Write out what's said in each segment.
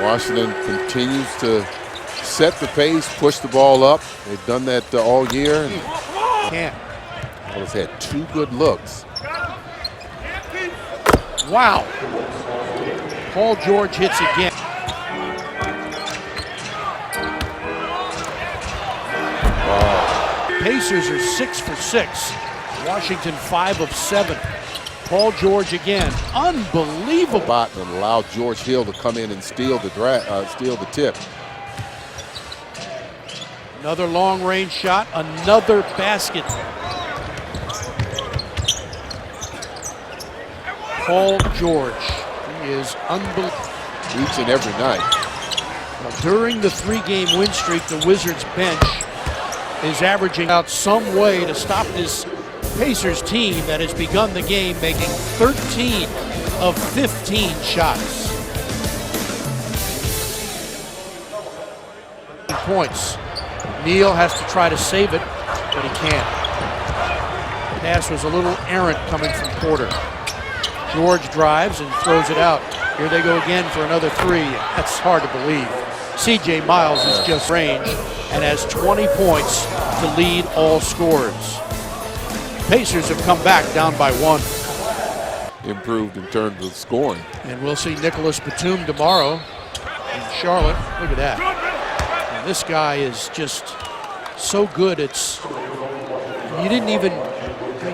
Washington continues to set the pace, push the ball up. They've done that all year. Can't. Wallace had 2 good looks. Wow. Paul George hits again. Pacers are 6 for 6. Washington 5 of 7. Paul George again, unbelievable. And allowed George Hill to come in and steal the tip. Another long range shot, another basket. Paul George, he is unbelievable. Each and every night. Now, during the 3-game win streak, the Wizards bench is averaging out some way to stop this Pacers team that has begun the game making 13 of 15 shots. Points. Neal has to try to save it, but he can't. Pass was a little errant coming from Porter. George drives and throws it out. Here they go again for another 3. That's hard to believe. C.J. Miles is just range and has 20 points to lead all scorers. Pacers have come back down by 1. Improved in terms of scoring. And we'll see Nicholas Batum tomorrow in Charlotte. Look at that. And this guy is just so good. You didn't even,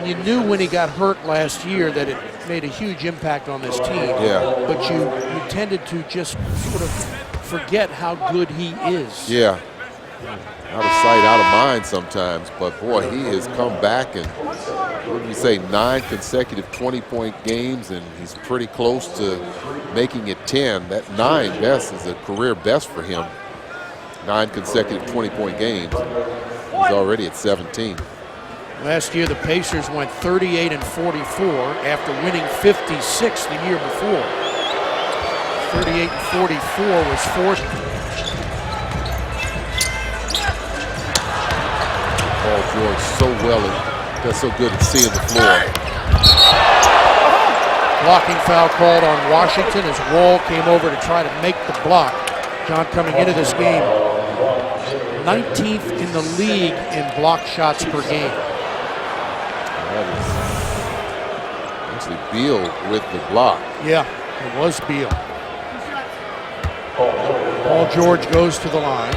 you knew when he got hurt last year that it made a huge impact on this team. Yeah. But you tended to just sort of forget how good he is. Yeah. Out of sight, out of mind sometimes, but boy, he has come back and, what did we say, 9 consecutive 20-point games, and he's pretty close to making it 10. That 9 best is a career best for him. 9 consecutive 20-point games. He's already at 17. Last year, the Pacers went 38 and 44 after winning 56 the year before. 38 and 44 was 4th. Paul George does so good at seeing the floor. Blocking foul called on Washington as Wall came over to try to make the block. John coming into this game, 19th in the league in block shots per game. That is actually Beal with the block. Yeah, it was Beal. Paul George goes to the line.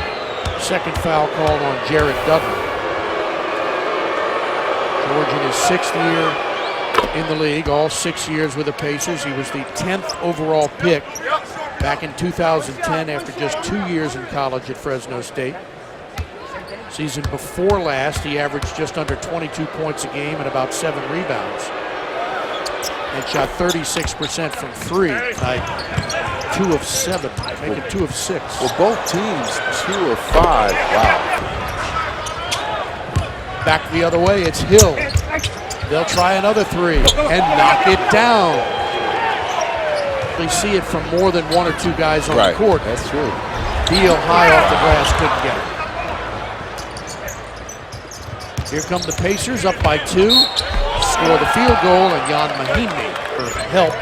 Second foul called on Jared Dudley. George in his 6th year in the league, all 6 years with the Pacers. He was the 10th overall pick back in 2010 after just 2 years in college at Fresno State. Season before last, he averaged just under 22 points a game and about 7 rebounds. And shot 36% from 3 tonight. 2 of 7, making 2 of 6. Well, both teams 2 of 5. Wow. Back the other way, it's Hill. They'll try another 3 and knock it down. We see it from more than 1 or 2 guys on the court. That's true. Beal high off the glass, couldn't get it. Here come the Pacers, up by 2. Score the field goal, and Jan Mahinmi for help.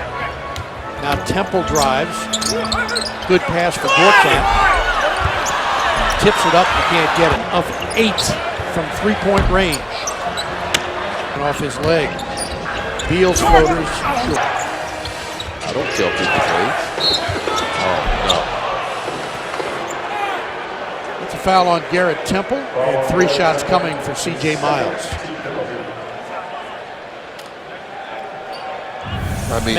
Now Temple drives. Good pass for Gortat. Tips it up, you can't get it. Of 8 from 3-point range. And off his leg. Beal's floaters, short. I don't tell people age. Oh, no. It's a foul on Garrett Temple, and 3 shots coming for C.J. Miles. I mean,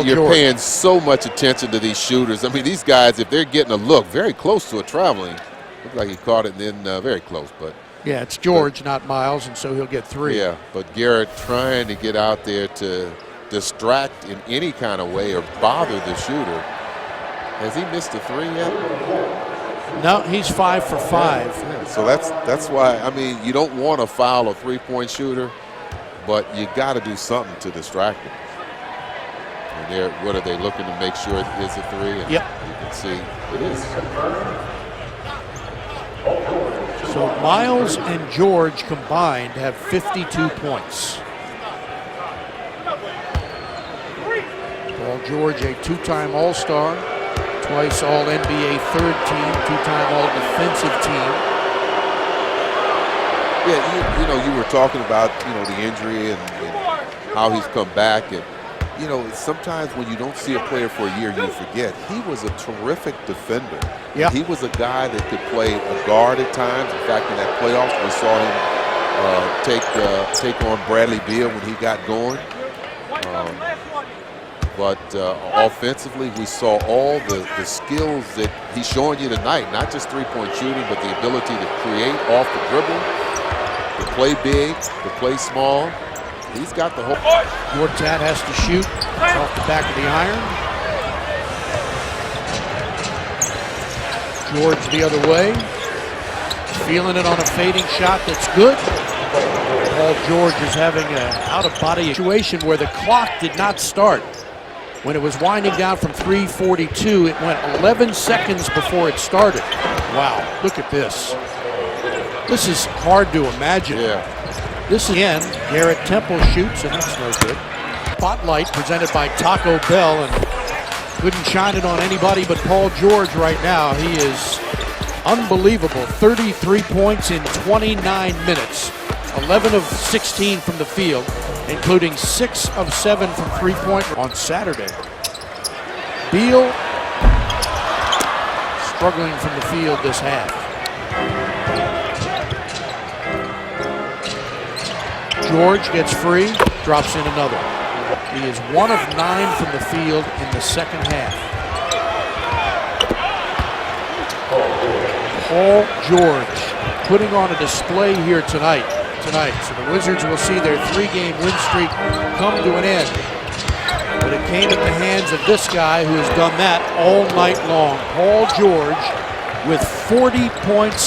you're paying so much attention to these shooters. I mean, these guys, if they're getting a look very close to a traveling, looked like he caught it and then very close, but. Yeah, it's George, not Miles, and so he'll get 3. Yeah, but Garrett trying to get out there to distract in any kind of way or bother the shooter. Has he missed a 3 yet? No, he's 5 for 5. Yeah, so that's why, I mean, you don't want to foul a 3-point shooter, but you got to do something to distract him. And what are they looking to make sure it is a 3? And yep. You can see it is. So Miles and George combined have 52 points. Paul George, a 2-time All-Star, Twice All-NBA third team, two-time All-Defensive team. Yeah, you know, you were talking about, you know, the injury and how he's come back. And, you know, sometimes when you don't see a player for a year, you forget. He was a terrific defender. Yeah. He was a guy that could play a guard at times. In fact, in that playoffs, we saw him take on Bradley Beal when he got going. But offensively, we saw all the skills that he's showing you tonight, not just three-point shooting, but the ability to create off the dribble, to play big, to play small. He's got the whole... Gortat has to shoot off the back of the iron. George the other way. Feeling it on a fading shot that's good. Paul George is having an out-of-body situation where the clock did not start. When it was winding down from 3:42, it went 11 seconds before it started. Wow, look at this. This is hard to imagine. Yeah. This again, Garrett Temple shoots, and that's no good. Spotlight presented by Taco Bell, and couldn't shine it on anybody but Paul George right now. He is unbelievable. 33 points in 29 minutes. 11 of 16 from the field, including 6 of 7 from three-point on Saturday. Beal struggling from the field this half. George gets free, drops in another. He is 1 of 9 from the field in the second half. Paul George putting on a display here tonight. So the Wizards will see their 3-game win streak come to an end. But it came at the hands of this guy who has done that all night long. Paul George with 40 points.